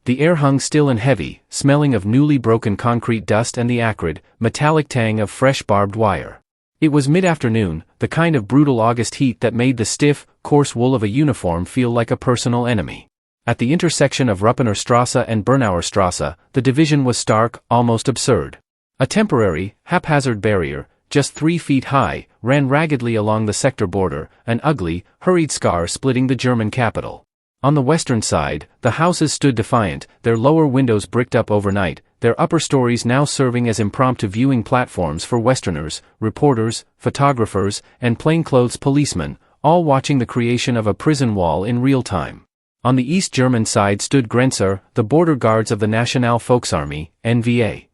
The air hung still and heavy, smelling of newly broken concrete dust and the acrid, metallic tang of fresh barbed wire. It was mid-afternoon, the kind of brutal August heat that made the stiff, coarse wool of a uniform feel like a personal enemy. At the intersection of Ruppenerstrasse and Bernauerstrasse, the division was stark, almost absurd. A temporary, haphazard barrier, just 3 feet high, ran raggedly along the sector border, an ugly, hurried scar splitting the German capital. On the western side, the houses stood defiant, their lower windows bricked up overnight, their upper stories now serving as impromptu viewing platforms for Westerners, reporters, photographers, and plainclothes policemen, all watching the creation of a prison wall in real time. On the East German side stood Grenzer, the border guards of the National Volksarmee, NVA.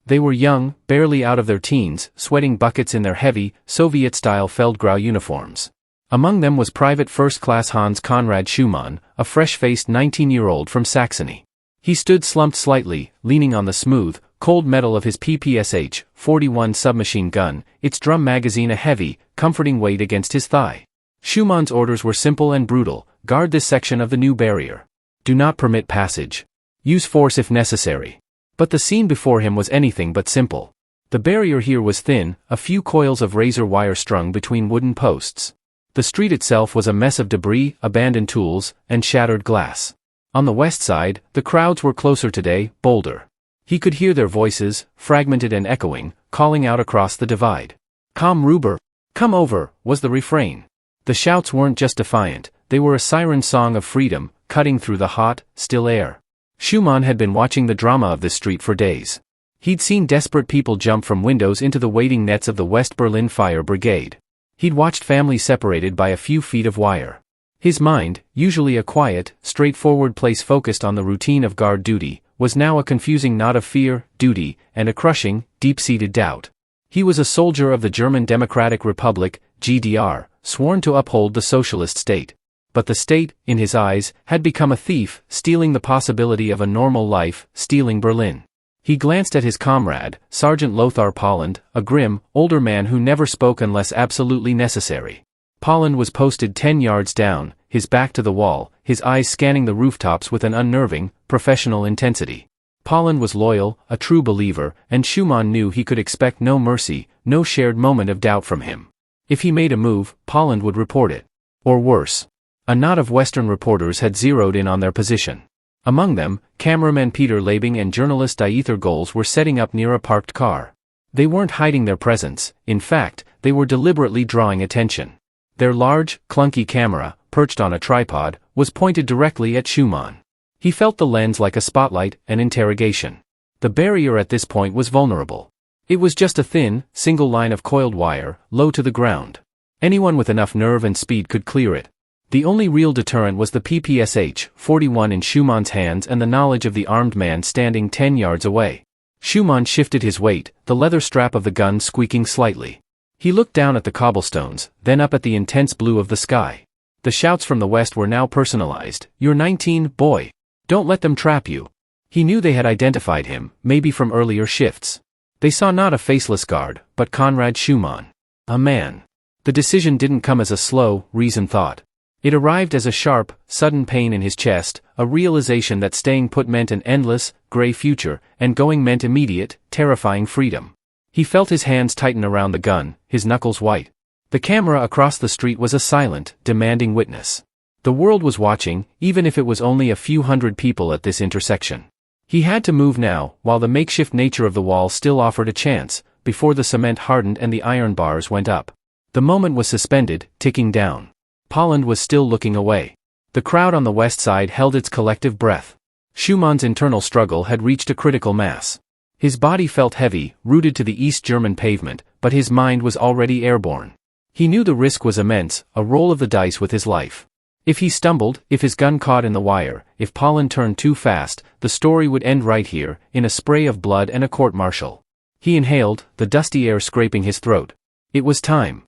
They were young, barely out of their teens, sweating buckets in their heavy, Soviet-style Feldgrau uniforms. Among them was Private First Class Hans Conrad Schumann, a fresh-faced 19-year-old from Saxony. He stood slumped slightly, leaning on the smooth, cold metal of his PPSH-41 submachine gun, its drum magazine a heavy, comforting weight against his thigh. Schumann's orders were simple and brutal: guard this section of the new barrier. Do not permit passage. Use force if necessary. But the scene before him was anything but simple. The barrier here was thin, a few coils of razor wire strung between wooden posts. The street itself was a mess of debris, abandoned tools, and shattered glass. On the west side, the crowds were closer today, bolder. He could hear their voices, fragmented and echoing, calling out across the divide. "Komm rüber! Come over!" was the refrain. The shouts weren't just defiant, they were a siren song of freedom, cutting through the hot, still air. Schumann had been watching the drama of this street for days. He'd seen desperate people jump from windows into the waiting nets of the West Berlin Fire Brigade. He'd watched families separated by a few feet of wire. His mind, usually a quiet, straightforward place focused on the routine of guard duty, was now a confusing knot of fear, duty, and a crushing, deep-seated doubt. He was a soldier of the German Democratic Republic, GDR, sworn to uphold the socialist state. But the state, in his eyes, had become a thief, stealing the possibility of a normal life, stealing Berlin. He glanced at his comrade, Sergeant Lothar Polland, a grim, older man who never spoke unless absolutely necessary. Polland was posted 10 yards down, his back to the wall, his eyes scanning the rooftops with an unnerving, professional intensity. Polland was loyal, a true believer, and Schumann knew he could expect no mercy, no shared moment of doubt from him. If he made a move, Polland would report it. Or worse. A knot of Western reporters had zeroed in on their position. Among them, cameraman Peter Labing and journalist Dieter Goals were setting up near a parked car. They weren't hiding their presence, in fact, they were deliberately drawing attention. Their large, clunky camera, perched on a tripod, was pointed directly at Schumann. He felt the lens like a spotlight, an interrogation. The barrier at this point was vulnerable. It was just a thin, single line of coiled wire, low to the ground. Anyone with enough nerve and speed could clear it. The only real deterrent was the PPSH-41 in Schumann's hands and the knowledge of the armed man standing 10 yards away. Schumann shifted his weight, the leather strap of the gun squeaking slightly. He looked down at the cobblestones, then up at the intense blue of the sky. The shouts from the west were now personalized. "You're 19, boy. Don't let them trap you." He knew they had identified him, maybe from earlier shifts. They saw not a faceless guard, but Conrad Schumann. A man. The decision didn't come as a slow, reasoned thought. It arrived as a sharp, sudden pain in his chest, a realization that staying put meant an endless, gray future, and going meant immediate, terrifying freedom. He felt his hands tighten around the gun, his knuckles white. The camera across the street was a silent, demanding witness. The world was watching, even if it was only a few hundred people at this intersection. He had to move now, while the makeshift nature of the wall still offered a chance, before the cement hardened and the iron bars went up. The moment was suspended, ticking down. Polland was still looking away. The crowd on the west side held its collective breath. Schumann's internal struggle had reached a critical mass. His body felt heavy, rooted to the East German pavement, but his mind was already airborne. He knew the risk was immense, a roll of the dice with his life. If he stumbled, if his gun caught in the wire, if Polland turned too fast, the story would end right here, in a spray of blood and a court-martial. He inhaled, the dusty air scraping his throat. It was time.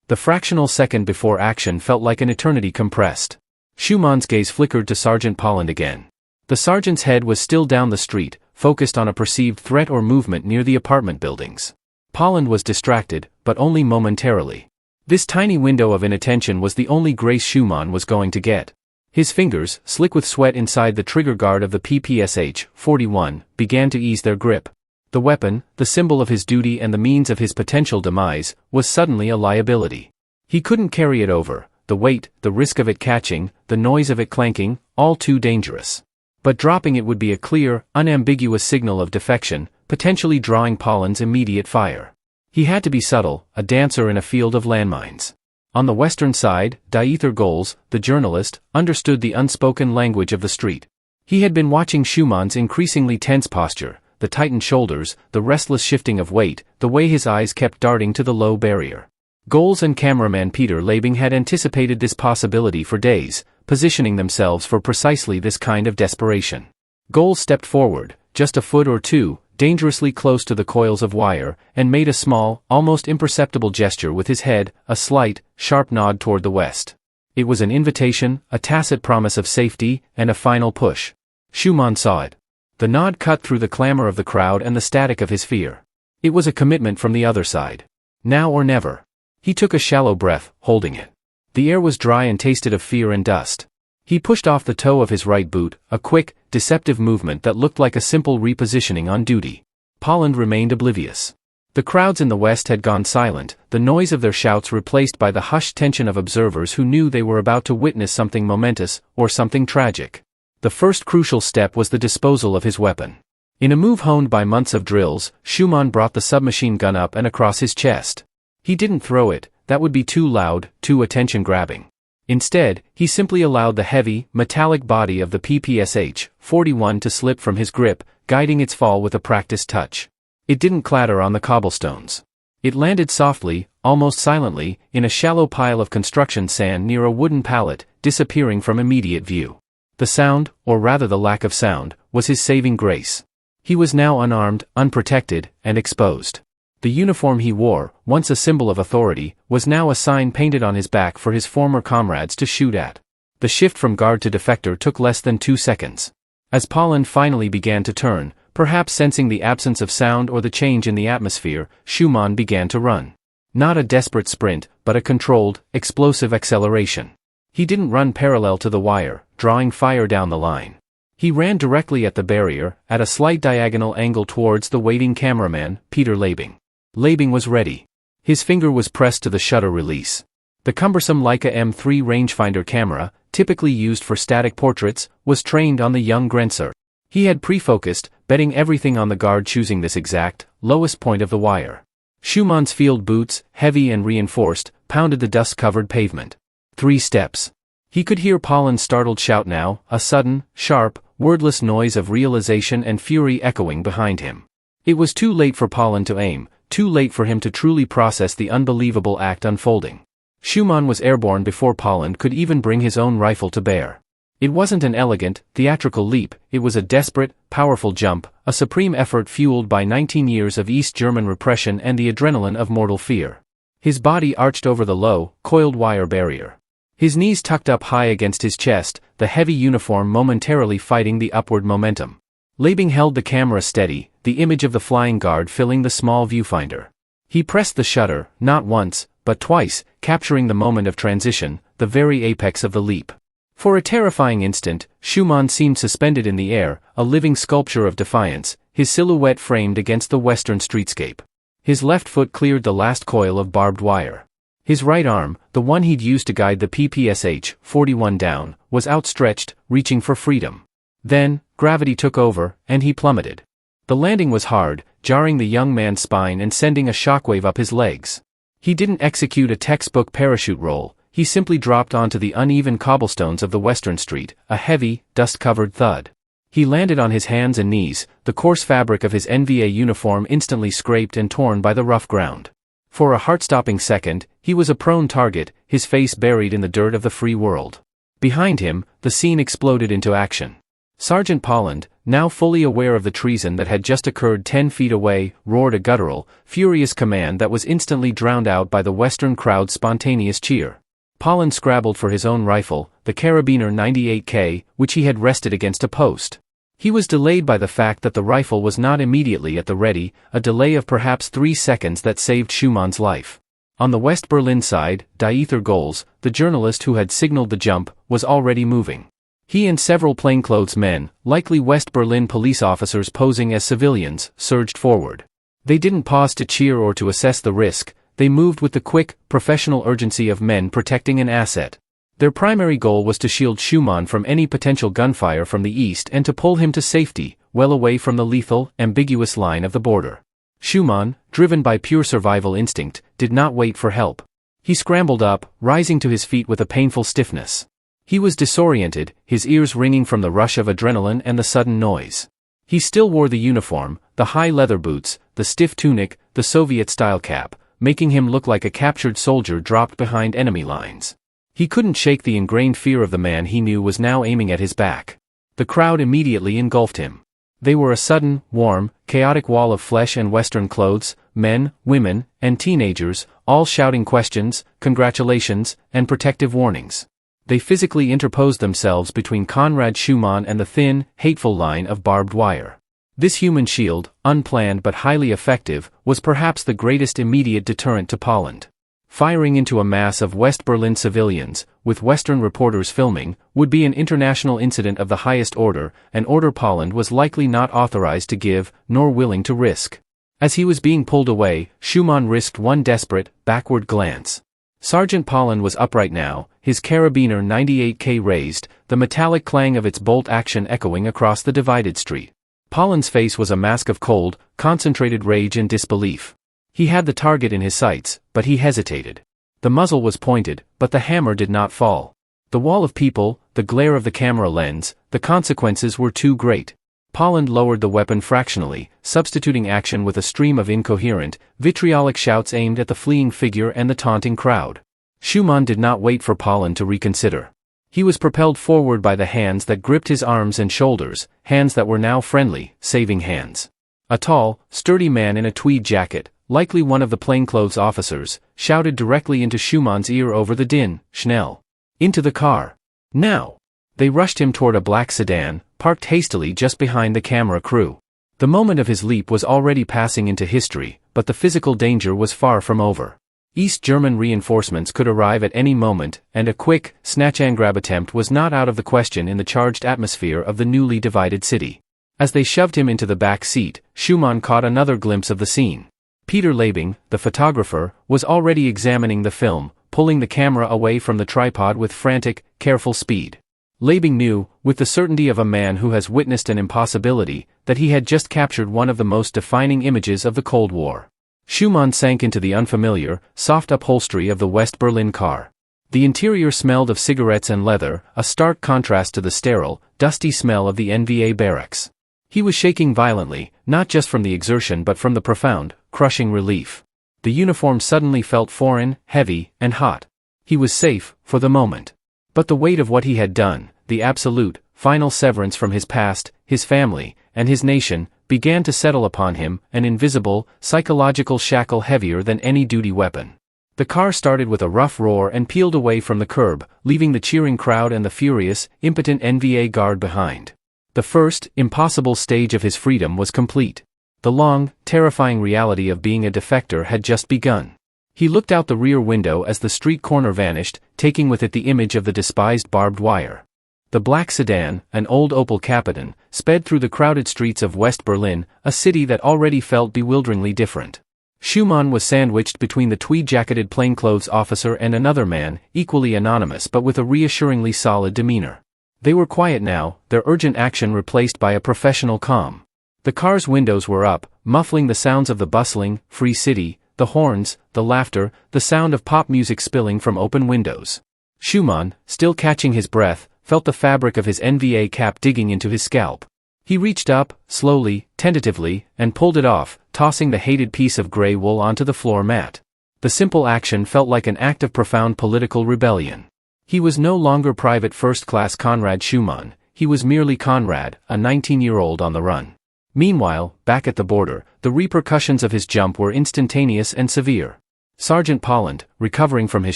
The fractional second before action felt like an eternity compressed. Schumann's gaze flickered to Sergeant Polland again. The sergeant's head was still down the street, focused on a perceived threat or movement near the apartment buildings. Polland was distracted, but only momentarily. This tiny window of inattention was the only grace Schumann was going to get. His fingers, slick with sweat inside the trigger guard of the PPSH-41, began to ease their grip. The weapon, the symbol of his duty and the means of his potential demise, was suddenly a liability. He couldn't carry it over, the weight, the risk of it catching, the noise of it clanking, all too dangerous. But dropping it would be a clear, unambiguous signal of defection, potentially drawing Pollen's immediate fire. He had to be subtle, a dancer in a field of landmines. On the western side, Dieter Goals, the journalist, understood the unspoken language of the street. He had been watching Schumann's increasingly tense posture, the tightened shoulders, the restless shifting of weight, the way his eyes kept darting to the low barrier. Goals and cameraman Peter Labing had anticipated this possibility for days, positioning themselves for precisely this kind of desperation. Goals stepped forward, just a foot or two, dangerously close to the coils of wire, and made a small, almost imperceptible gesture with his head, a slight, sharp nod toward the west. It was an invitation, a tacit promise of safety, and a final push. Schumann saw it. The nod cut through the clamor of the crowd and the static of his fear. It was a commitment from the other side. Now or never. He took a shallow breath, holding it. The air was dry and tasted of fear and dust. He pushed off the toe of his right boot, a quick, deceptive movement that looked like a simple repositioning on duty. Pollen remained oblivious. The crowds in the west had gone silent, the noise of their shouts replaced by the hushed tension of observers who knew they were about to witness something momentous, or something tragic. The first crucial step was the disposal of his weapon. In a move honed by months of drills, Schumann brought the submachine gun up and across his chest. He didn't throw it, that would be too loud, too attention-grabbing. Instead, he simply allowed the heavy, metallic body of the PPSH-41 to slip from his grip, guiding its fall with a practiced touch. It didn't clatter on the cobblestones. It landed softly, almost silently, in a shallow pile of construction sand near a wooden pallet, disappearing from immediate view. The sound, or rather the lack of sound, was his saving grace. He was now unarmed, unprotected, and exposed. The uniform he wore, once a symbol of authority, was now a sign painted on his back for his former comrades to shoot at. The shift from guard to defector took less than 2 seconds. As Pollen finally began to turn, perhaps sensing the absence of sound or the change in the atmosphere, Schumann began to run. Not a desperate sprint, but a controlled, explosive acceleration. He didn't run parallel to the wire, drawing fire down the line. He ran directly at the barrier, at a slight diagonal angle towards the waiting cameraman, Peter Labing. Labing was ready. His finger was pressed to the shutter release. The cumbersome Leica M3 rangefinder camera, typically used for static portraits, was trained on the young Grenzer. He had pre-focused, betting everything on the guard choosing this exact, lowest point of the wire. Schumann's field boots, heavy and reinforced, pounded the dust-covered pavement. 3 steps. He could hear Pollen's startled shout now, a sudden, sharp, wordless noise of realization and fury echoing behind him. It was too late for Pollen to aim, too late for him to truly process the unbelievable act unfolding. Schumann was airborne before Pollen could even bring his own rifle to bear. It wasn't an elegant, theatrical leap, it was a desperate, powerful jump, a supreme effort fueled by 19 years of East German repression and the adrenaline of mortal fear. His body arched over the low, coiled wire barrier. His knees tucked up high against his chest, the heavy uniform momentarily fighting the upward momentum. Labing held the camera steady, the image of the flying guard filling the small viewfinder. He pressed the shutter, not once, but twice, capturing the moment of transition, the very apex of the leap. For a terrifying instant, Schumann seemed suspended in the air, a living sculpture of defiance, his silhouette framed against the western streetscape. His left foot cleared the last coil of barbed wire. His right arm, the one he'd used to guide the PPSH-41 down, was outstretched, reaching for freedom. Then, gravity took over, and he plummeted. The landing was hard, jarring the young man's spine and sending a shockwave up his legs. He didn't execute a textbook parachute roll, he simply dropped onto the uneven cobblestones of the western street, a heavy, dust-covered thud. He landed on his hands and knees, the coarse fabric of his NVA uniform instantly scraped and torn by the rough ground. For a heart-stopping second, he was a prone target, his face buried in the dirt of the free world. Behind him, the scene exploded into action. Sergeant Polland, now fully aware of the treason that had just occurred 10 feet away, roared a guttural, furious command that was instantly drowned out by the western crowd's spontaneous cheer. Polland scrabbled for his own rifle, the Carabiner 98K, which he had rested against a post. He was delayed by the fact that the rifle was not immediately at the ready, a delay of perhaps 3 seconds that saved Schumann's life. On the West Berlin side, Dieter Goals, the journalist who had signaled the jump, was already moving. He and several plainclothes men, likely West Berlin police officers posing as civilians, surged forward. They didn't pause to cheer or to assess the risk, they moved with the quick, professional urgency of men protecting an asset. Their primary goal was to shield Schumann from any potential gunfire from the east and to pull him to safety, well away from the lethal, ambiguous line of the border. Schumann, driven by pure survival instinct, did not wait for help. He scrambled up, rising to his feet with a painful stiffness. He was disoriented, his ears ringing from the rush of adrenaline and the sudden noise. He still wore the uniform, the high leather boots, the stiff tunic, the Soviet-style cap, making him look like a captured soldier dropped behind enemy lines. He couldn't shake the ingrained fear of the man he knew was now aiming at his back. The crowd immediately engulfed him. They were a sudden, warm, chaotic wall of flesh and Western clothes, men, women, and teenagers, all shouting questions, congratulations, and protective warnings. They physically interposed themselves between Conrad Schumann and the thin, hateful line of barbed wire. This human shield, unplanned but highly effective, was perhaps the greatest immediate deterrent to Poland. Firing into a mass of West Berlin civilians, with Western reporters filming, would be an international incident of the highest order, an order Poland was likely not authorized to give, nor willing to risk. As he was being pulled away, Schumann risked one desperate, backward glance. Sergeant Poland was upright now, his carabiner 98K raised, the metallic clang of its bolt action echoing across the divided street. Poland's face was a mask of cold, concentrated rage and disbelief. He had the target in his sights, but he hesitated. The muzzle was pointed, but the hammer did not fall. The wall of people, the glare of the camera lens, the consequences were too great. Poland lowered the weapon fractionally, substituting action with a stream of incoherent, vitriolic shouts aimed at the fleeing figure and the taunting crowd. Schumann did not wait for Poland to reconsider. He was propelled forward by the hands that gripped his arms and shoulders, hands that were now friendly, saving hands. A tall, sturdy man in a tweed jacket, likely one of the plainclothes officers, shouted directly into Schumann's ear over the din, "Schnell! Into the car! Now!" They rushed him toward a black sedan, parked hastily just behind the camera crew. The moment of his leap was already passing into history, but the physical danger was far from over. East German reinforcements could arrive at any moment, and a quick, snatch-and-grab attempt was not out of the question in the charged atmosphere of the newly divided city. As they shoved him into the back seat, Schumann caught another glimpse of the scene. Peter Labing, the photographer, was already examining the film, pulling the camera away from the tripod with frantic, careful speed. Labing knew, with the certainty of a man who has witnessed an impossibility, that he had just captured one of the most defining images of the Cold War. Schumann sank into the unfamiliar, soft upholstery of the West Berlin car. The interior smelled of cigarettes and leather, a stark contrast to the sterile, dusty smell of the NVA barracks. He was shaking violently, not just from the exertion but from the profound, crushing relief. The uniform suddenly felt foreign, heavy, and hot. He was safe, for the moment. But the weight of what he had done, the absolute, final severance from his past, his family, and his nation, began to settle upon him, an invisible, psychological shackle heavier than any duty weapon. The car started with a rough roar and peeled away from the curb, leaving the cheering crowd and the furious, impotent NVA guard behind. The first, impossible stage of his freedom was complete. The long, terrifying reality of being a defector had just begun. He looked out the rear window as the street corner vanished, taking with it the image of the despised barbed wire. The black sedan, an old Opel Capitan, sped through the crowded streets of West Berlin, a city that already felt bewilderingly different. Schumann was sandwiched between the tweed-jacketed plainclothes officer and another man, equally anonymous but with a reassuringly solid demeanor. They were quiet now, their urgent action replaced by a professional calm. The car's windows were up, muffling the sounds of the bustling, free city, the horns, the laughter, the sound of pop music spilling from open windows. Schumann, still catching his breath, felt the fabric of his NVA cap digging into his scalp. He reached up, slowly, tentatively, and pulled it off, tossing the hated piece of gray wool onto the floor mat. The simple action felt like an act of profound political rebellion. He was no longer Private First-Class Conrad Schumann, he was merely Conrad, a 19-year-old on the run. Meanwhile, back at the border, the repercussions of his jump were instantaneous and severe. Sergeant Poland, recovering from his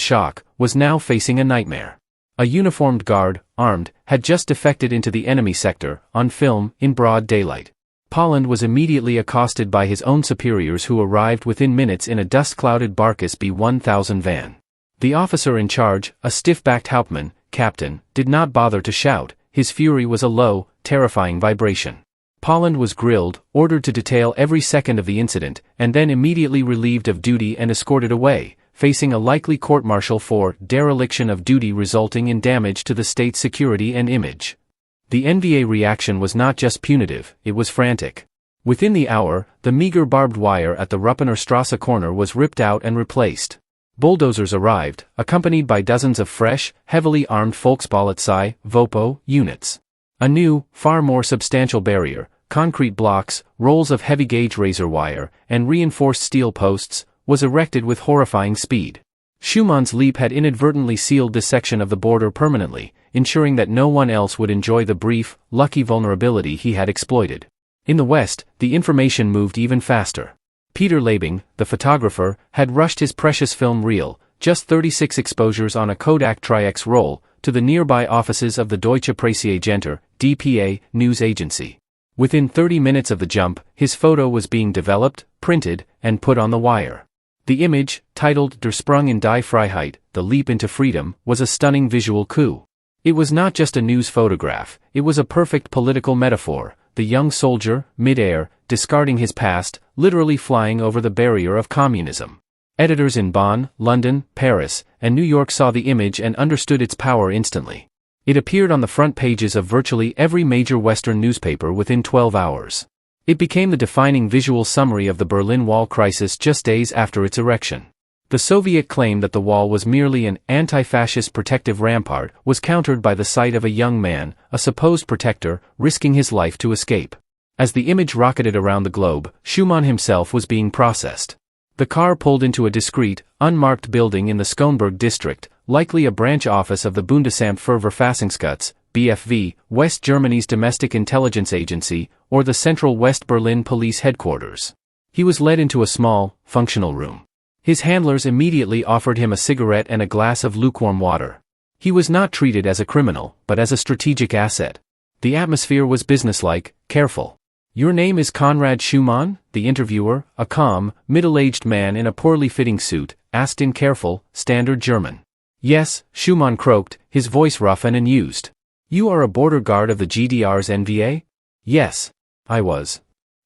shock, was now facing a nightmare. A uniformed guard, armed, had just defected into the enemy sector, on film, in broad daylight. Poland was immediately accosted by his own superiors who arrived within minutes in a dust-clouded Barkas B1000 van. The officer in charge, a stiff-backed Hauptmann, captain, did not bother to shout, His fury was a low, terrifying vibration. Polland was grilled, ordered to detail every second of the incident, and then immediately relieved of duty and escorted away, facing a likely court-martial for dereliction of duty resulting in damage to the state's security and image. The NVA reaction was not just punitive, it was frantic. Within the hour, the meager barbed wire at the Ruppener Strasse corner was ripped out and replaced. Bulldozers arrived, accompanied by dozens of fresh, heavily armed Volkspolizei, VOPO, units. A new, far more substantial barrier, concrete blocks, rolls of heavy-gauge razor wire, and reinforced steel posts, was erected with horrifying speed. Schumann's leap had inadvertently sealed this section of the border permanently, ensuring that no one else would enjoy the brief, lucky vulnerability he had exploited. In the West, the information moved even faster. Peter Labing, the photographer, had rushed his precious film reel, just 36 exposures on a Kodak Tri-X roll, to the nearby offices of the Deutsche Presseagentur, DPA, news agency. Within 30 minutes of the jump, his photo was being developed, printed, and put on the wire. The image, titled Der Sprung in die Freiheit, The Leap into Freedom, was a stunning visual coup. It was not just a news photograph, it was a perfect political metaphor. The young soldier, mid-air, discarding his past, literally flying over the barrier of communism. Editors in Bonn, London, Paris, and New York saw the image and understood its power instantly. It appeared on the front pages of virtually every major Western newspaper within 12 hours. It became the defining visual summary of the Berlin Wall crisis just days after its erection. The Soviet claim that the wall was merely an anti-fascist protective rampart was countered by the sight of a young man, a supposed protector, risking his life to escape. As the image rocketed around the globe, Schumann himself was being processed. The car pulled into a discreet, unmarked building in the Schönberg district, likely a branch office of the Bundesamt für Verfassungsschutz, BFV, West Germany's domestic intelligence agency, or the Central West Berlin Police Headquarters. He was led into a small, functional room. His handlers immediately offered him a cigarette and a glass of lukewarm water. He was not treated as a criminal, but as a strategic asset. The atmosphere was businesslike, careful. "Your name is Conrad Schumann?" the interviewer, a calm, middle-aged man in a poorly fitting suit, asked in careful, standard German. "Yes," Schumann croaked, his voice rough and unused. "You are a border guard of the GDR's NVA?" "Yes, I was."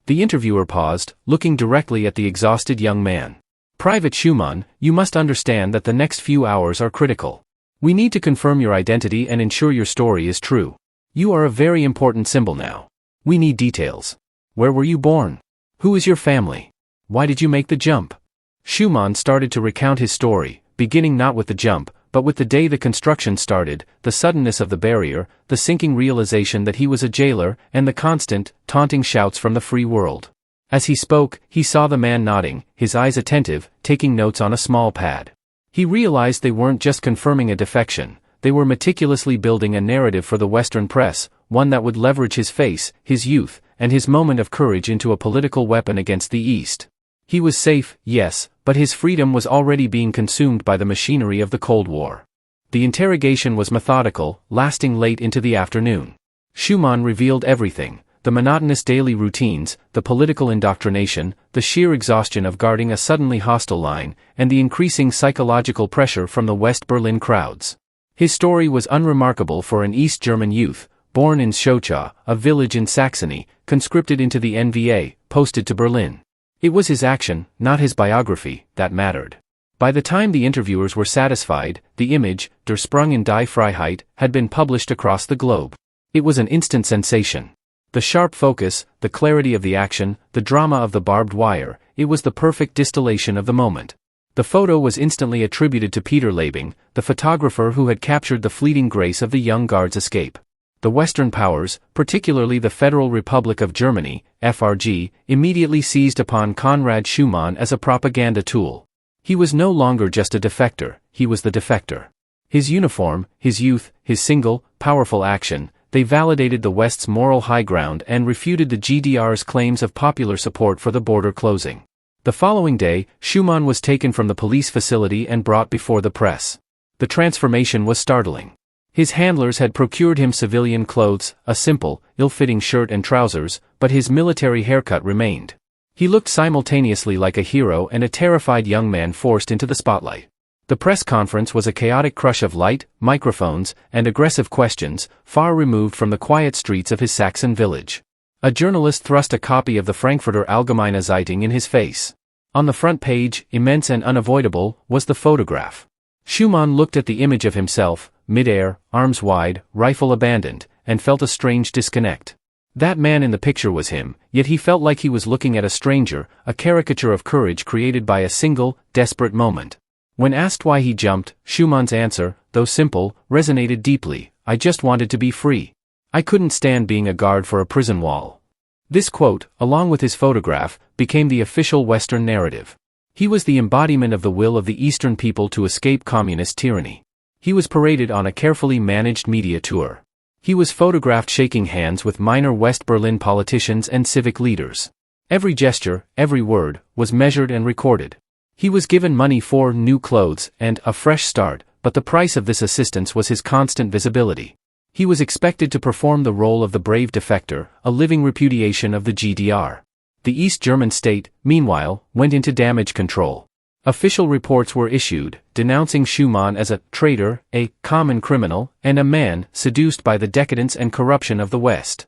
The interviewer paused, looking directly at the exhausted young man. "Private Schumann, you must understand that the next few hours are critical. We need to confirm your identity and ensure your story is true. You are a very important symbol now. We need details. Where were you born? Who is your family? Why did you make the jump?" Schumann started to recount his story, beginning not with the jump, but with the day the construction started, the suddenness of the barrier, the sinking realization that he was a jailer, and the constant, taunting shouts from the free world. As he spoke, he saw the man nodding, his eyes attentive, taking notes on a small pad. He realized they weren't just confirming a defection, they were meticulously building a narrative for the Western press, one that would leverage his face, his youth, and his moment of courage into a political weapon against the East. He was safe, yes, but his freedom was already being consumed by the machinery of the Cold War. The interrogation was methodical, lasting late into the afternoon. Schumann revealed everything. The monotonous daily routines, the political indoctrination, the sheer exhaustion of guarding a suddenly hostile line, and the increasing psychological pressure from the West Berlin crowds. His story was unremarkable for an East German youth, born in Schochow, a village in Saxony, conscripted into the NVA, posted to Berlin. It was his action, not his biography, that mattered. By the time the interviewers were satisfied, the image, Der Sprung in die Freiheit, had been published across the globe. It was an instant sensation. The sharp focus, the clarity of the action, the drama of the barbed wire, it was the perfect distillation of the moment. The photo was instantly attributed to Peter Labing, the photographer who had captured the fleeting grace of the young guard's escape. The Western powers, particularly the Federal Republic of Germany, FRG, immediately seized upon Conrad Schumann as a propaganda tool. He was no longer just a defector, he was the defector. His uniform, his youth, his single, powerful action, they validated the West's moral high ground and refuted the GDR's claims of popular support for the border closing. The following day, Schumann was taken from the police facility and brought before the press. The transformation was startling. His handlers had procured him civilian clothes, a simple, ill-fitting shirt and trousers, but his military haircut remained. He looked simultaneously like a hero and a terrified young man forced into the spotlight. The press conference was a chaotic crush of light, microphones, and aggressive questions, far removed from the quiet streets of his Saxon village. A journalist thrust a copy of the Frankfurter Allgemeine Zeitung in his face. On the front page, immense and unavoidable, was the photograph. Schumann looked at the image of himself, mid-air, arms wide, rifle abandoned, and felt a strange disconnect. That man in the picture was him, yet he felt like he was looking at a stranger, a caricature of courage created by a single, desperate moment. When asked why he jumped, Schumann's answer, though simple, resonated deeply: "I just wanted to be free. I couldn't stand being a guard for a prison wall." This quote, along with his photograph, became the official Western narrative. He was the embodiment of the will of the Eastern people to escape communist tyranny. He was paraded on a carefully managed media tour. He was photographed shaking hands with minor West Berlin politicians and civic leaders. Every gesture, every word, was measured and recorded. He was given money for new clothes and a fresh start, but the price of this assistance was his constant visibility. He was expected to perform the role of the brave defector, a living repudiation of the GDR. The East German state, meanwhile, went into damage control. Official reports were issued, denouncing Schumann as a traitor, a common criminal, and a man seduced by the decadence and corruption of the West.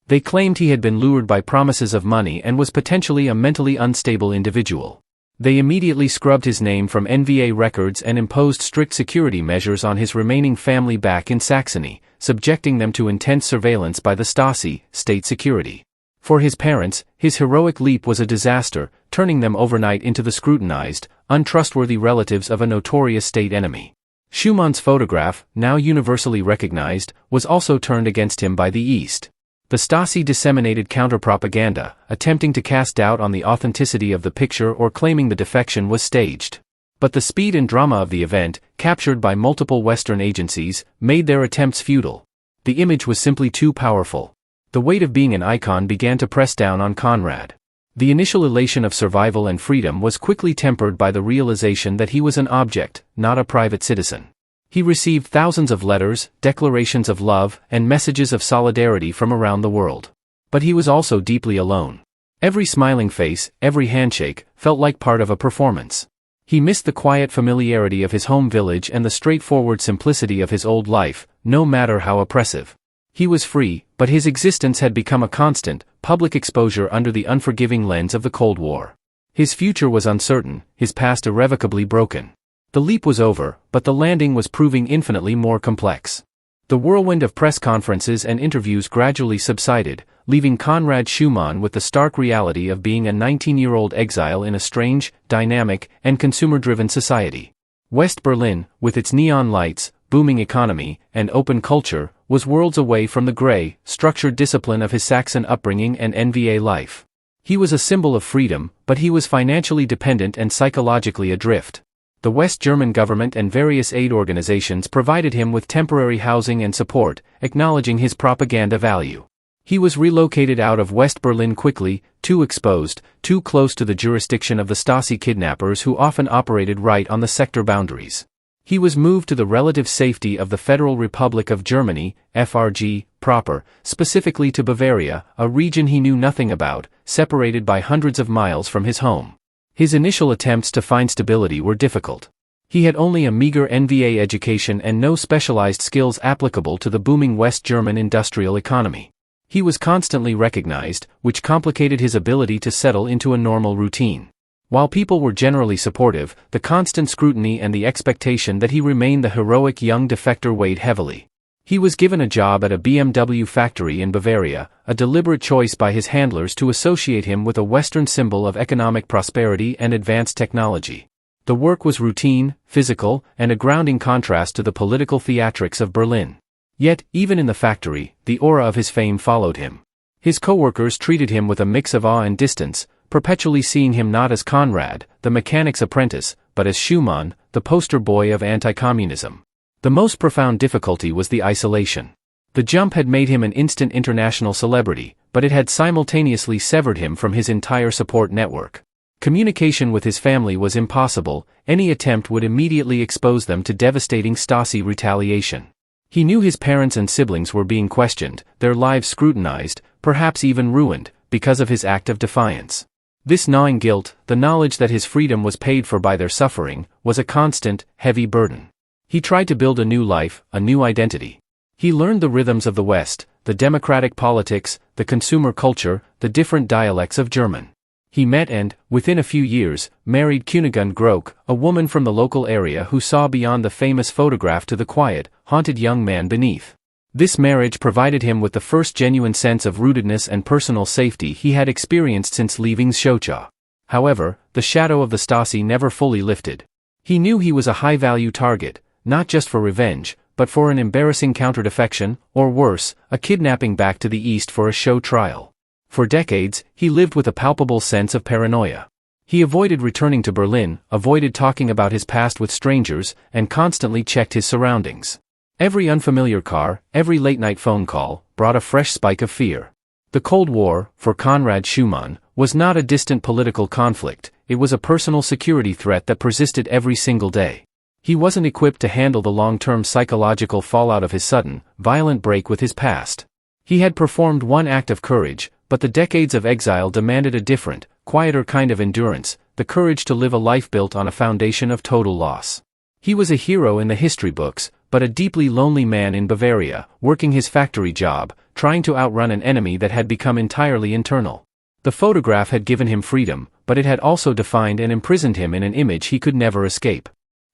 They claimed he had been lured by promises of money and was potentially a mentally unstable individual. They immediately scrubbed his name from NVA records and imposed strict security measures on his remaining family back in Saxony, subjecting them to intense surveillance by the Stasi, state security. For his parents, his heroic leap was a disaster, turning them overnight into the scrutinized, untrustworthy relatives of a notorious state enemy. Schumann's photograph, now universally recognized, was also turned against him by the East. The Stasi disseminated counter-propaganda, attempting to cast doubt on the authenticity of the picture or claiming the defection was staged. But the speed and drama of the event, captured by multiple Western agencies, made their attempts futile. The image was simply too powerful. The weight of being an icon began to press down on Conrad. The initial elation of survival and freedom was quickly tempered by the realization that he was an object, not a private citizen. He received thousands of letters, declarations of love, and messages of solidarity from around the world. But he was also deeply alone. Every smiling face, every handshake, felt like part of a performance. He missed the quiet familiarity of his home village and the straightforward simplicity of his old life, no matter how oppressive. He was free, but his existence had become a constant, public exposure under the unforgiving lens of the Cold War. His future was uncertain, his past irrevocably broken. The leap was over, but the landing was proving infinitely more complex. The whirlwind of press conferences and interviews gradually subsided, leaving Conrad Schumann with the stark reality of being a 19-year-old exile in a strange, dynamic, and consumer-driven society. West Berlin, with its neon lights, booming economy, and open culture, was worlds away from the gray, structured discipline of his Saxon upbringing and NVA life. He was a symbol of freedom, but he was financially dependent and psychologically adrift. The West German government and various aid organizations provided him with temporary housing and support, acknowledging his propaganda value. He was relocated out of West Berlin quickly, too exposed, too close to the jurisdiction of the Stasi kidnappers who often operated right on the sector boundaries. He was moved to the relative safety of the Federal Republic of Germany, FRG, proper, specifically to Bavaria, a region he knew nothing about, separated by hundreds of miles from his home. His initial attempts to find stability were difficult. He had only a meager NVA education and no specialized skills applicable to the booming West German industrial economy. He was constantly recognized, which complicated his ability to settle into a normal routine. While people were generally supportive, the constant scrutiny and the expectation that he remain the heroic young defector weighed heavily. He was given a job at a BMW factory in Bavaria, a deliberate choice by his handlers to associate him with a Western symbol of economic prosperity and advanced technology. The work was routine, physical, and a grounding contrast to the political theatrics of Berlin. Yet, even in the factory, the aura of his fame followed him. His co-workers treated him with a mix of awe and distance, perpetually seeing him not as Conrad, the mechanic's apprentice, but as Schumann, the poster boy of anti-communism. The most profound difficulty was the isolation. The jump had made him an instant international celebrity, but it had simultaneously severed him from his entire support network. Communication with his family was impossible, any attempt would immediately expose them to devastating Stasi retaliation. He knew his parents and siblings were being questioned, their lives scrutinized, perhaps even ruined, because of his act of defiance. This gnawing guilt, the knowledge that his freedom was paid for by their suffering, was a constant, heavy burden. He tried to build a new life, a new identity. He learned the rhythms of the West, the democratic politics, the consumer culture, the different dialects of German. He met and, within a few years, married Kunigunde Groke, a woman from the local area who saw beyond the famous photograph to the quiet, haunted young man beneath. This marriage provided him with the first genuine sense of rootedness and personal safety he had experienced since leaving Socha. However, the shadow of the Stasi never fully lifted. He knew he was a high-value target, not just for revenge, but for an embarrassing counterdefection, or worse, a kidnapping back to the east for a show trial. For decades, he lived with a palpable sense of paranoia. He avoided returning to Berlin, avoided talking about his past with strangers, and constantly checked his surroundings. Every unfamiliar car, every late-night phone call, brought a fresh spike of fear. The Cold War, for Conrad Schumann, was not a distant political conflict, it was a personal security threat that persisted every single day. He wasn't equipped to handle the long-term psychological fallout of his sudden, violent break with his past. He had performed one act of courage, but the decades of exile demanded a different, quieter kind of endurance, the courage to live a life built on a foundation of total loss. He was a hero in the history books, but a deeply lonely man in Bavaria, working his factory job, trying to outrun an enemy that had become entirely internal. The photograph had given him freedom, but it had also defined and imprisoned him in an image he could never escape.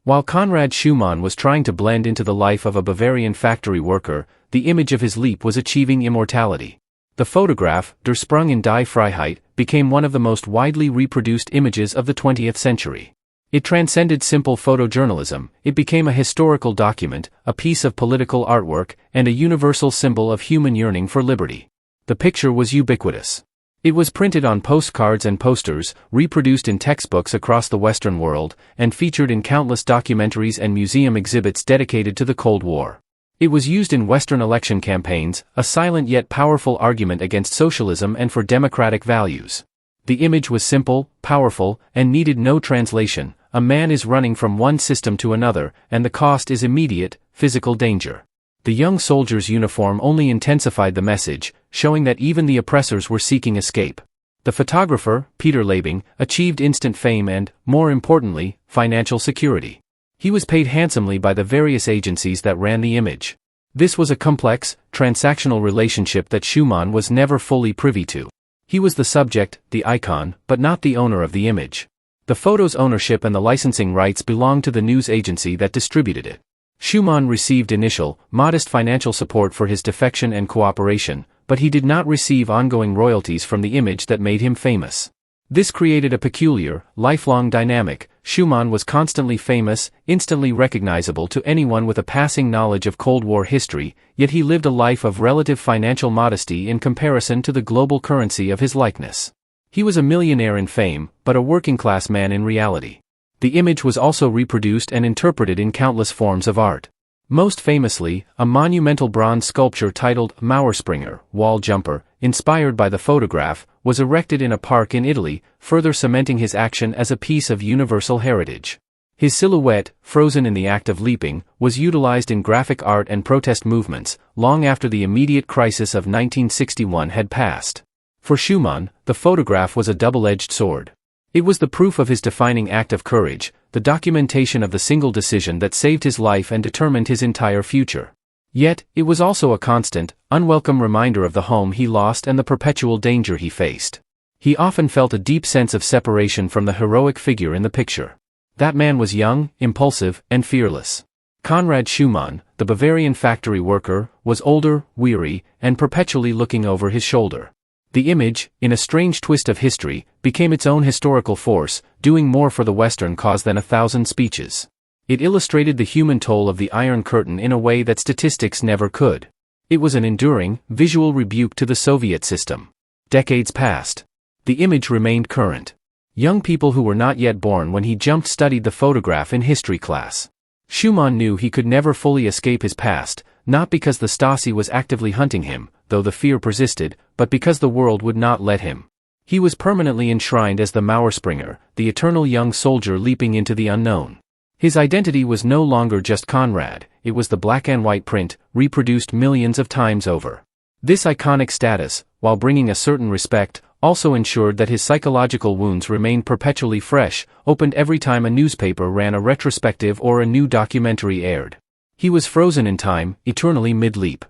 While Conrad Schumann was trying to blend into the life of a Bavarian factory worker, the image of his leap was achieving immortality. The photograph, Der Sprung in die Freiheit, became one of the most widely reproduced images of the 20th century. It transcended simple photojournalism, it became a historical document, a piece of political artwork, and a universal symbol of human yearning for liberty. The picture was ubiquitous. It was printed on postcards and posters, reproduced in textbooks across the Western world, and featured in countless documentaries and museum exhibits dedicated to the Cold War. It was used in Western election campaigns, a silent yet powerful argument against socialism and for democratic values. The image was simple, powerful, and needed no translation. A man is running from one system to another, and the cost is immediate, physical danger. The young soldier's uniform only intensified the message, showing that even the oppressors were seeking escape. The photographer, Peter Labing, achieved instant fame and, more importantly, financial security. He was paid handsomely by the various agencies that ran the image. This was a complex, transactional relationship that Schumann was never fully privy to. He was the subject, the icon, but not the owner of the image. The photo's ownership and the licensing rights belonged to the news agency that distributed it. Schumann received initial, modest financial support for his defection and cooperation, but he did not receive ongoing royalties from the image that made him famous. This created a peculiar, lifelong dynamic. Schumann was constantly famous, instantly recognizable to anyone with a passing knowledge of Cold War history, yet he lived a life of relative financial modesty in comparison to the global currency of his likeness. He was a millionaire in fame, but a working-class man in reality. The image was also reproduced and interpreted in countless forms of art. Most famously, a monumental bronze sculpture titled Mauerspringer, Wall Jumper, inspired by the photograph, was erected in a park in Italy, further cementing his action as a piece of universal heritage. His silhouette, frozen in the act of leaping, was utilized in graphic art and protest movements, long after the immediate crisis of 1961 had passed. For Schumann, the photograph was a double-edged sword. It was the proof of his defining act of courage, the documentation of the single decision that saved his life and determined his entire future. Yet, it was also a constant, unwelcome reminder of the home he lost and the perpetual danger he faced. He often felt a deep sense of separation from the heroic figure in the picture. That man was young, impulsive, and fearless. Conrad Schumann, the Bavarian factory worker, was older, weary, and perpetually looking over his shoulder. The image, in a strange twist of history, became its own historical force, doing more for the Western cause than 1,000 speeches. It illustrated the human toll of the Iron Curtain in a way that statistics never could. It was an enduring, visual rebuke to the Soviet system. Decades passed. The image remained current. Young people who were not yet born when he jumped studied the photograph in history class. Schumann knew he could never fully escape his past, not because the Stasi was actively hunting him, though the fear persisted, but because the world would not let him. He was permanently enshrined as the Mauerspringer, the eternal young soldier leaping into the unknown. His identity was no longer just Conrad, it was the black and white print, reproduced millions of times over. This iconic status, while bringing a certain respect, also ensured that his psychological wounds remained perpetually fresh, opened every time a newspaper ran a retrospective or a new documentary aired. He was frozen in time, eternally mid-leap.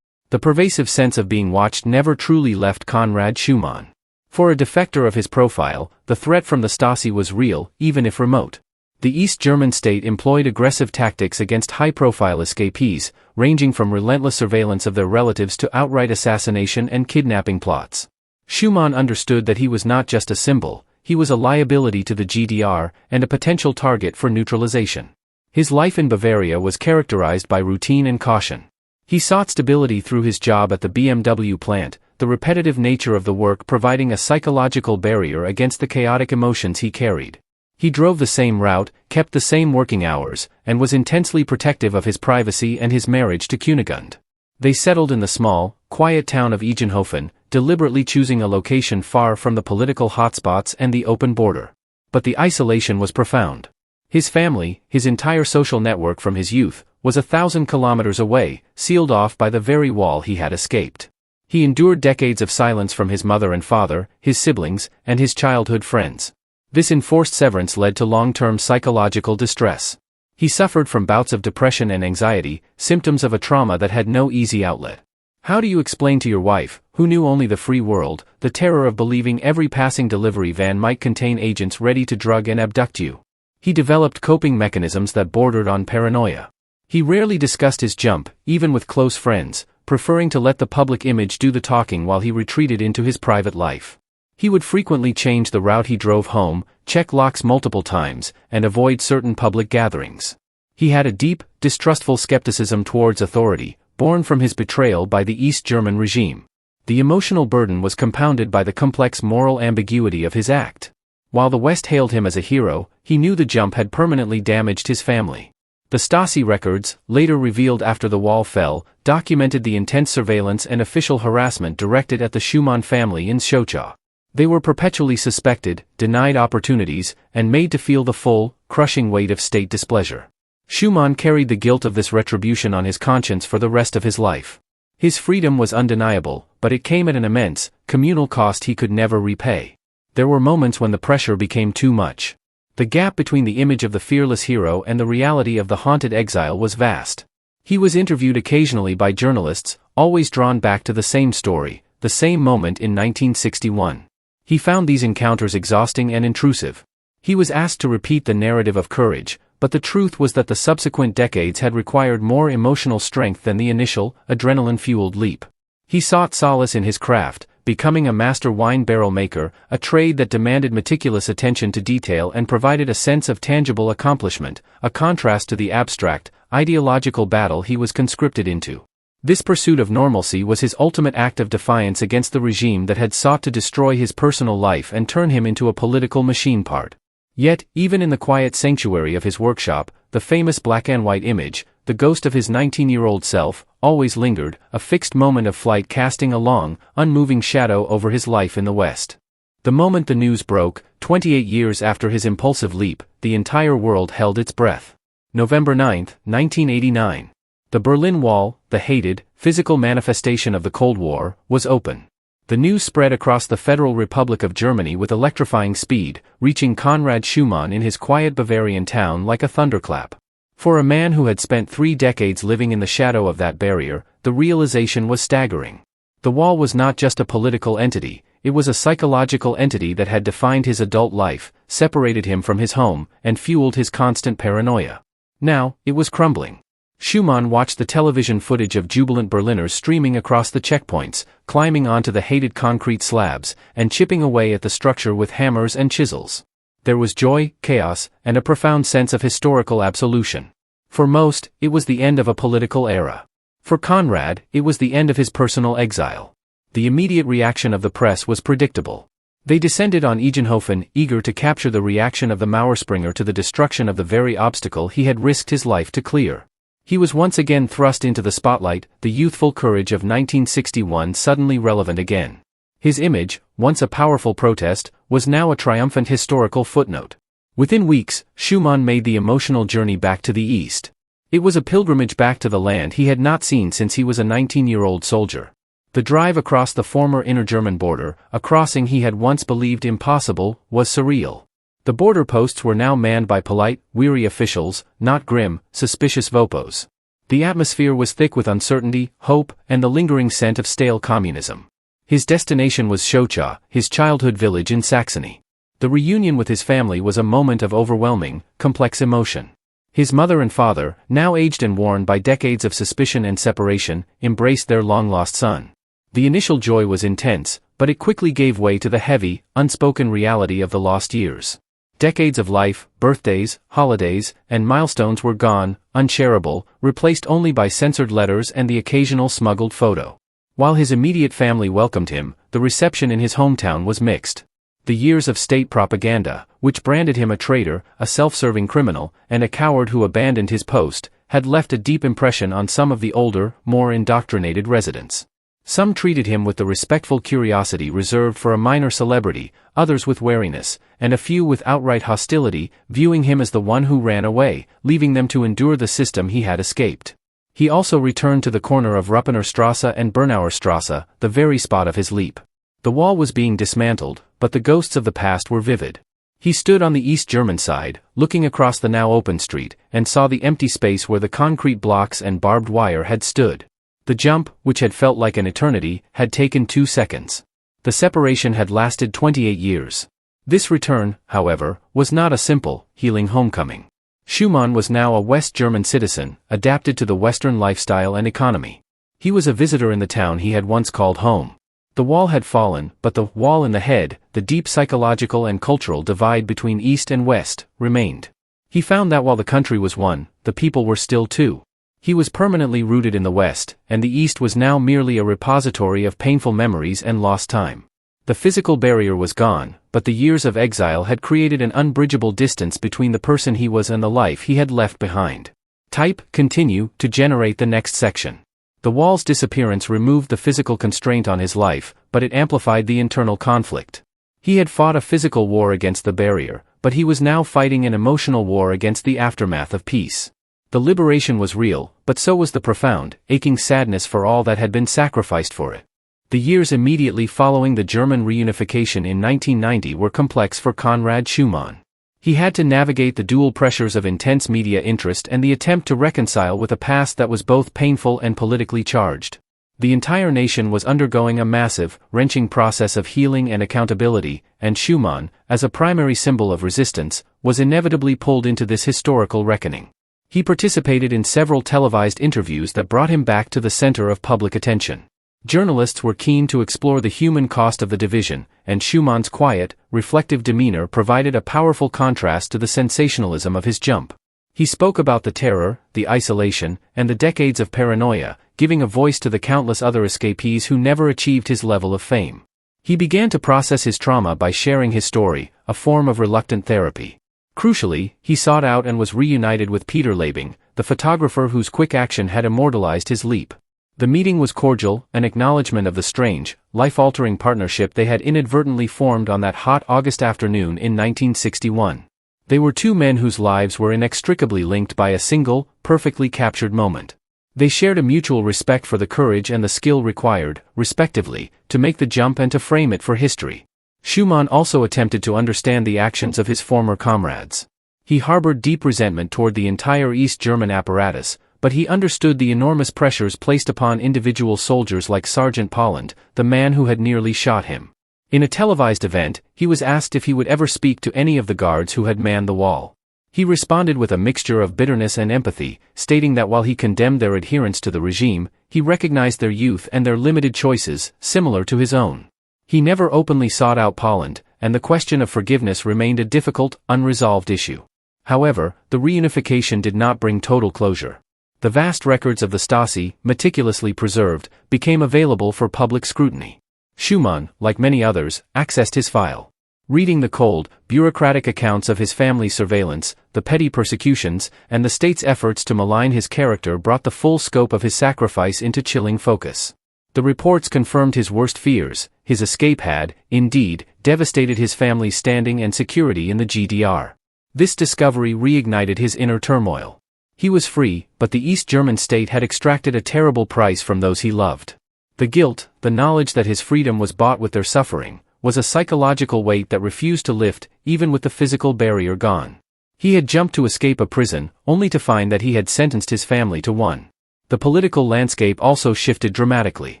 The pervasive sense of being watched never truly left Conrad Schumann. For a defector of his profile, the threat from the Stasi was real, even if remote. The East German state employed aggressive tactics against high-profile escapees, ranging from relentless surveillance of their relatives to outright assassination and kidnapping plots. Schumann understood that he was not just a symbol, he was a liability to the GDR and a potential target for neutralization. His life in Bavaria was characterized by routine and caution. He sought stability through his job at the BMW plant, the repetitive nature of the work providing a psychological barrier against the chaotic emotions he carried. He drove the same route, kept the same working hours, and was intensely protective of his privacy and his marriage to Kunigund. They settled in the small, quiet town of Egenhofen, deliberately choosing a location far from the political hotspots and the open border. But the isolation was profound. His family, his entire social network from his youth, was 1,000 kilometers away, sealed off by the very wall he had escaped. He endured decades of silence from his mother and father, his siblings, and his childhood friends. This enforced severance led to long-term psychological distress. He suffered from bouts of depression and anxiety, symptoms of a trauma that had no easy outlet. How do you explain to your wife, who knew only the free world, the terror of believing every passing delivery van might contain agents ready to drug and abduct you? He developed coping mechanisms that bordered on paranoia. He rarely discussed his jump, even with close friends, preferring to let the public image do the talking while he retreated into his private life. He would frequently change the route he drove home, check locks multiple times, and avoid certain public gatherings. He had a deep, distrustful skepticism towards authority, born from his betrayal by the East German regime. The emotional burden was compounded by the complex moral ambiguity of his act. While the West hailed him as a hero, he knew the jump had permanently damaged his family. The Stasi records, later revealed after the wall fell, documented the intense surveillance and official harassment directed at the Schumann family in Socha. They were perpetually suspected, denied opportunities, and made to feel the full, crushing weight of state displeasure. Schumann carried the guilt of this retribution on his conscience for the rest of his life. His freedom was undeniable, but it came at an immense, communal cost he could never repay. There were moments when the pressure became too much. The gap between the image of the fearless hero and the reality of the haunted exile was vast. He was interviewed occasionally by journalists, always drawn back to the same story, the same moment in 1961. He found these encounters exhausting and intrusive. He was asked to repeat the narrative of courage, but the truth was that the subsequent decades had required more emotional strength than the initial, adrenaline-fueled leap. He sought solace in his craft, becoming a master wine barrel maker, a trade that demanded meticulous attention to detail and provided a sense of tangible accomplishment, a contrast to the abstract, ideological battle he was conscripted into. This pursuit of normalcy was his ultimate act of defiance against the regime that had sought to destroy his personal life and turn him into a political machine part. Yet, even in the quiet sanctuary of his workshop, the famous black-and-white image, the ghost of his 19-year-old self, always lingered, a fixed moment of flight casting a long, unmoving shadow over his life in the West. The moment the news broke, 28 years after his impulsive leap, the entire world held its breath. November 9, 1989. The Berlin Wall, the hated, physical manifestation of the Cold War, was open. The news spread across the Federal Republic of Germany with electrifying speed, reaching Conrad Schumann in his quiet Bavarian town like a thunderclap. For a man who had spent 3 decades living in the shadow of that barrier, the realization was staggering. The wall was not just a political entity, it was a psychological entity that had defined his adult life, separated him from his home, and fueled his constant paranoia. Now, it was crumbling. Schumann watched the television footage of jubilant Berliners streaming across the checkpoints, climbing onto the hated concrete slabs, and chipping away at the structure with hammers and chisels. There was joy, chaos, and a profound sense of historical absolution. For most, it was the end of a political era. For Conrad, it was the end of his personal exile. The immediate reaction of the press was predictable. They descended on Egenhofen, eager to capture the reaction of the Mauerspringer to the destruction of the very obstacle he had risked his life to clear. He was once again thrust into the spotlight, the youthful courage of 1961 suddenly relevant again. His image, once a powerful protest, was now a triumphant historical footnote. Within weeks, Schumann made the emotional journey back to the East. It was a pilgrimage back to the land he had not seen since he was a 19-year-old soldier. The drive across the former inner German border, a crossing he had once believed impossible, was surreal. The border posts were now manned by polite, weary officials, not grim, suspicious vopos. The atmosphere was thick with uncertainty, hope, and the lingering scent of stale communism. His destination was Schocha, his childhood village in Saxony. The reunion with his family was a moment of overwhelming, complex emotion. His mother and father, now aged and worn by decades of suspicion and separation, embraced their long-lost son. The initial joy was intense, but it quickly gave way to the heavy, unspoken reality of the lost years. Decades of life, birthdays, holidays, and milestones were gone, unshareable, replaced only by censored letters and the occasional smuggled photo. While his immediate family welcomed him, the reception in his hometown was mixed. The years of state propaganda, which branded him a traitor, a self-serving criminal, and a coward who abandoned his post, had left a deep impression on some of the older, more indoctrinated residents. Some treated him with the respectful curiosity reserved for a minor celebrity, others with wariness, and a few with outright hostility, viewing him as the one who ran away, leaving them to endure the system he had escaped. He also returned to the corner of Ruppener Strasse and Bernauer Strasse, the very spot of his leap. The wall was being dismantled, but the ghosts of the past were vivid. He stood on the East German side, looking across the now open street, and saw the empty space where the concrete blocks and barbed wire had stood. The jump, which had felt like an eternity, had taken 2 seconds. The separation had lasted 28 years. This return, however, was not a simple, healing homecoming. Schumann was now a West German citizen, adapted to the Western lifestyle and economy. He was a visitor in the town he had once called home. The wall had fallen, but the wall in the head, the deep psychological and cultural divide between East and West, remained. He found that while the country was one, the people were still two. He was permanently rooted in the West, and the East was now merely a repository of painful memories and lost time. The physical barrier was gone, but the years of exile had created an unbridgeable distance between the person he was and the life he had left behind. Type, continue, to generate the next section. The wall's disappearance removed the physical constraint on his life, but it amplified the internal conflict. He had fought a physical war against the barrier, but he was now fighting an emotional war against the aftermath of peace. The liberation was real, but so was the profound, aching sadness for all that had been sacrificed for it. The years immediately following the German reunification in 1990 were complex for Conrad Schumann. He had to navigate the dual pressures of intense media interest and the attempt to reconcile with a past that was both painful and politically charged. The entire nation was undergoing a massive, wrenching process of healing and accountability, and Schumann, as a primary symbol of resistance, was inevitably pulled into this historical reckoning. He participated in several televised interviews that brought him back to the center of public attention. Journalists were keen to explore the human cost of the division, and Schumann's quiet, reflective demeanor provided a powerful contrast to the sensationalism of his jump. He spoke about the terror, the isolation, and the decades of paranoia, giving a voice to the countless other escapees who never achieved his level of fame. He began to process his trauma by sharing his story, a form of reluctant therapy. Crucially, he sought out and was reunited with Peter Labing, the photographer whose quick action had immortalized his leap. The meeting was cordial, an acknowledgement of the strange, life-altering partnership they had inadvertently formed on that hot August afternoon in 1961. They were two men whose lives were inextricably linked by a single, perfectly captured moment. They shared a mutual respect for the courage and the skill required, respectively, to make the jump and to frame it for history. Schumann also attempted to understand the actions of his former comrades. He harbored deep resentment toward the entire East German apparatus, but he understood the enormous pressures placed upon individual soldiers like Sergeant Polland, the man who had nearly shot him. In a televised event, he was asked if he would ever speak to any of the guards who had manned the wall. He responded with a mixture of bitterness and empathy, stating that while he condemned their adherence to the regime, he recognized their youth and their limited choices, similar to his own. He never openly sought out Polland, and the question of forgiveness remained a difficult, unresolved issue. However, the reunification did not bring total closure. The vast records of the Stasi, meticulously preserved, became available for public scrutiny. Schumann, like many others, accessed his file. Reading the cold, bureaucratic accounts of his family's surveillance, the petty persecutions, and the state's efforts to malign his character brought the full scope of his sacrifice into chilling focus. The reports confirmed his worst fears. His escape had, indeed, devastated his family's standing and security in the GDR. This discovery reignited his inner turmoil. He was free, but the East German state had extracted a terrible price from those he loved. The guilt, the knowledge that his freedom was bought with their suffering, was a psychological weight that refused to lift, even with the physical barrier gone. He had jumped to escape a prison, only to find that he had sentenced his family to one. The political landscape also shifted dramatically.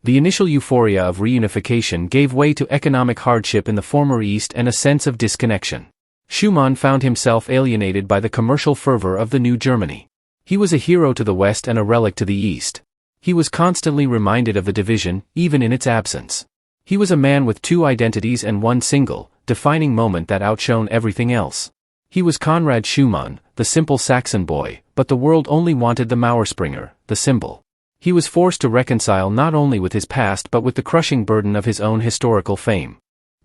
The initial euphoria of reunification gave way to economic hardship in the former East and a sense of disconnection. Schumann found himself alienated by the commercial fervor of the new Germany. He was a hero to the West and a relic to the East. He was constantly reminded of the division, even in its absence. He was a man with two identities and one single, defining moment that outshone everything else. He was Conrad Schumann, the simple Saxon boy, but the world only wanted the Mauerspringer, the symbol. He was forced to reconcile not only with his past but with the crushing burden of his own historical fame.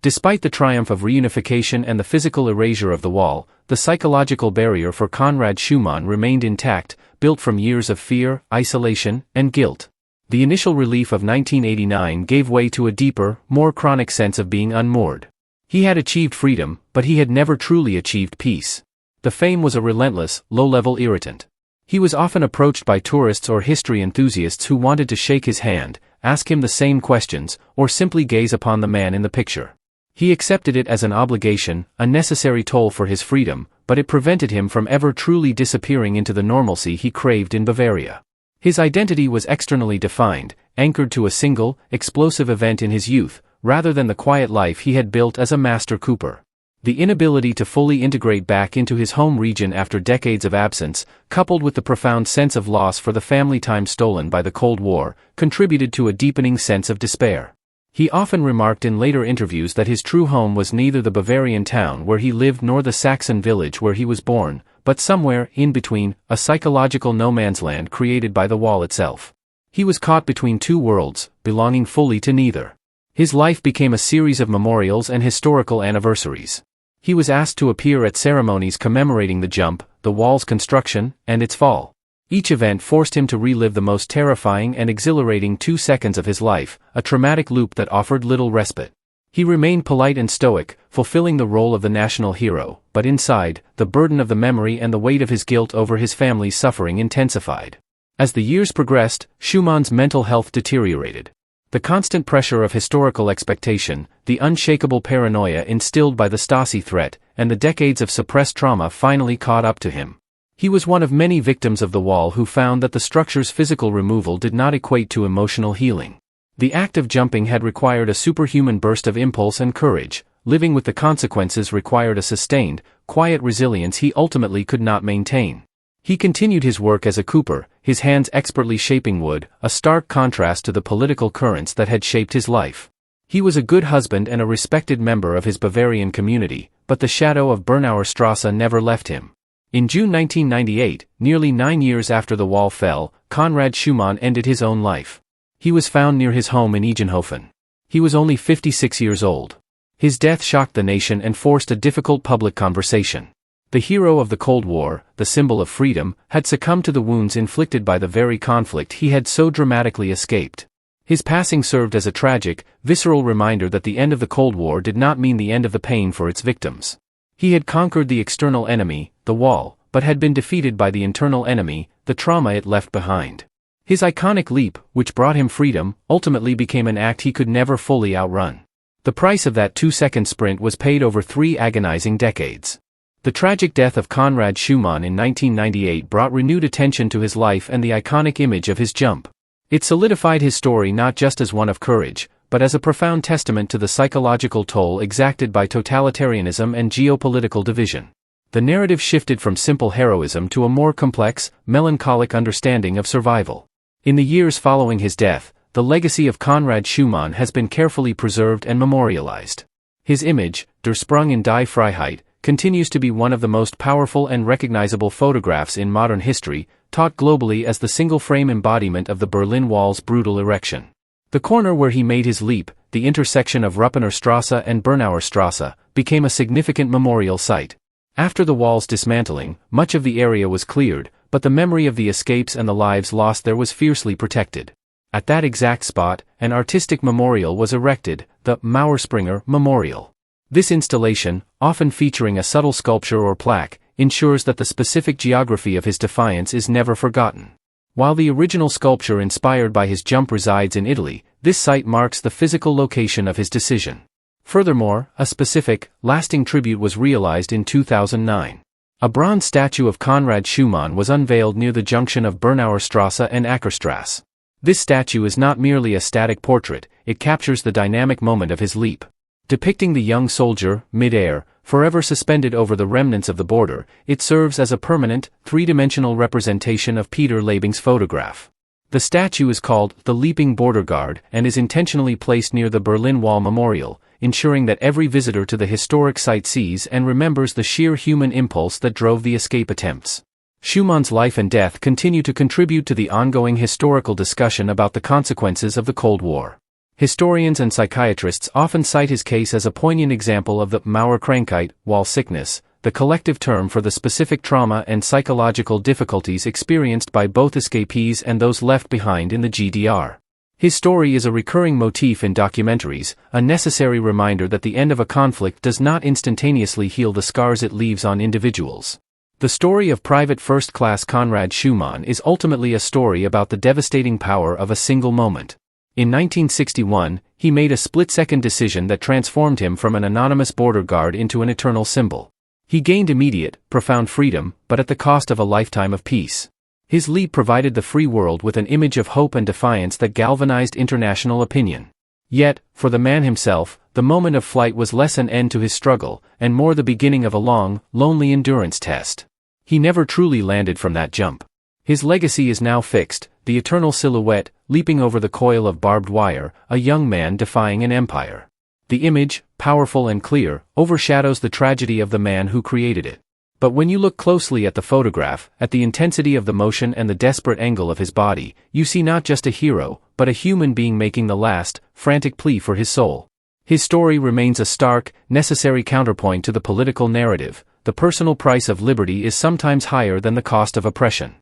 Despite the triumph of reunification and the physical erasure of the wall, the psychological barrier for Conrad Schumann remained intact, built from years of fear, isolation, and guilt. The initial relief of 1989 gave way to a deeper, more chronic sense of being unmoored. He had achieved freedom, but he had never truly achieved peace. The fame was a relentless, low-level irritant. He was often approached by tourists or history enthusiasts who wanted to shake his hand, ask him the same questions, or simply gaze upon the man in the picture. He accepted it as an obligation, a necessary toll for his freedom, but it prevented him from ever truly disappearing into the normalcy he craved in Bavaria. His identity was externally defined, anchored to a single, explosive event in his youth, rather than the quiet life he had built as a master cooper. The inability to fully integrate back into his home region after decades of absence, coupled with the profound sense of loss for the family time stolen by the Cold War, contributed to a deepening sense of despair. He often remarked in later interviews that his true home was neither the Bavarian town where he lived nor the Saxon village where he was born, but somewhere in between, a psychological no-man's land created by the wall itself. He was caught between two worlds, belonging fully to neither. His life became a series of memorials and historical anniversaries. He was asked to appear at ceremonies commemorating the jump, the wall's construction, and its fall. Each event forced him to relive the most terrifying and exhilarating 2 seconds of his life, a traumatic loop that offered little respite. He remained polite and stoic, fulfilling the role of the national hero, but inside, the burden of the memory and the weight of his guilt over his family's suffering intensified. As the years progressed, Schumann's mental health deteriorated. The constant pressure of historical expectation, the unshakable paranoia instilled by the Stasi threat, and the decades of suppressed trauma finally caught up to him. He was one of many victims of the wall who found that the structure's physical removal did not equate to emotional healing. The act of jumping had required a superhuman burst of impulse and courage. Living with the consequences required a sustained, quiet resilience he ultimately could not maintain. He continued his work as a cooper, his hands expertly shaping wood, a stark contrast to the political currents that had shaped his life. He was a good husband and a respected member of his Bavarian community, but the shadow of Bernauer Strasse never left him. In June 1998, nearly 9 years after the wall fell, Conrad Schumann ended his own life. He was found near his home in Egenhofen. He was only 56 years old. His death shocked the nation and forced a difficult public conversation. The hero of the Cold War, the symbol of freedom, had succumbed to the wounds inflicted by the very conflict he had so dramatically escaped. His passing served as a tragic, visceral reminder that the end of the Cold War did not mean the end of the pain for its victims. He had conquered the external enemy, the wall, but had been defeated by the internal enemy, the trauma it left behind. His iconic leap, which brought him freedom, ultimately became an act he could never fully outrun. The price of that 2-second sprint was paid over 3 agonizing decades. The tragic death of Conrad Schumann in 1998 brought renewed attention to his life and the iconic image of his jump. It solidified his story not just as one of courage, but as a profound testament to the psychological toll exacted by totalitarianism and geopolitical division. The narrative shifted from simple heroism to a more complex, melancholic understanding of survival. In the years following his death, the legacy of Conrad Schumann has been carefully preserved and memorialized. His image, Der Sprung in die Freiheit, continues to be one of the most powerful and recognizable photographs in modern history, taught globally as the single-frame embodiment of the Berlin Wall's brutal erection. The corner where he made his leap, the intersection of Ruppener Strasse and Bernauer Strasse, became a significant memorial site. After the wall's dismantling, much of the area was cleared, but the memory of the escapes and the lives lost there was fiercely protected. At that exact spot, an artistic memorial was erected, the Mauerspringer Memorial. This installation, often featuring a subtle sculpture or plaque, ensures that the specific geography of his defiance is never forgotten. While the original sculpture inspired by his jump resides in Italy, this site marks the physical location of his decision. Furthermore, a specific, lasting tribute was realized in 2009. A bronze statue of Conrad Schumann was unveiled near the junction of Bernauer Strasse and Ackerstrasse. This statue is not merely a static portrait, it captures the dynamic moment of his leap. Depicting the young soldier, mid-air, forever suspended over the remnants of the border, it serves as a permanent, three-dimensional representation of Peter Labing's photograph. The statue is called the Leaping Border Guard and is intentionally placed near the Berlin Wall Memorial, ensuring that every visitor to the historic site sees and remembers the sheer human impulse that drove the escape attempts. Schumann's life and death continue to contribute to the ongoing historical discussion about the consequences of the Cold War. Historians and psychiatrists often cite his case as a poignant example of the Mauerkrankheit, wall sickness, the collective term for the specific trauma and psychological difficulties experienced by both escapees and those left behind in the GDR. His story is a recurring motif in documentaries, a necessary reminder that the end of a conflict does not instantaneously heal the scars it leaves on individuals. The story of Private First Class Conrad Schumann is ultimately a story about the devastating power of a single moment. In 1961, he made a split-second decision that transformed him from an anonymous border guard into an eternal symbol. He gained immediate, profound freedom, but at the cost of a lifetime of peace. His leap provided the free world with an image of hope and defiance that galvanized international opinion. Yet, for the man himself, the moment of flight was less an end to his struggle, and more the beginning of a long, lonely endurance test. He never truly landed from that jump. His legacy is now fixed, the eternal silhouette, leaping over the coil of barbed wire, a young man defying an empire. The image, powerful and clear, overshadows the tragedy of the man who created it. But when you look closely at the photograph, at the intensity of the motion and the desperate angle of his body, you see not just a hero, but a human being making the last, frantic plea for his soul. His story remains a stark, necessary counterpoint to the political narrative. The personal price of liberty is sometimes higher than the cost of oppression.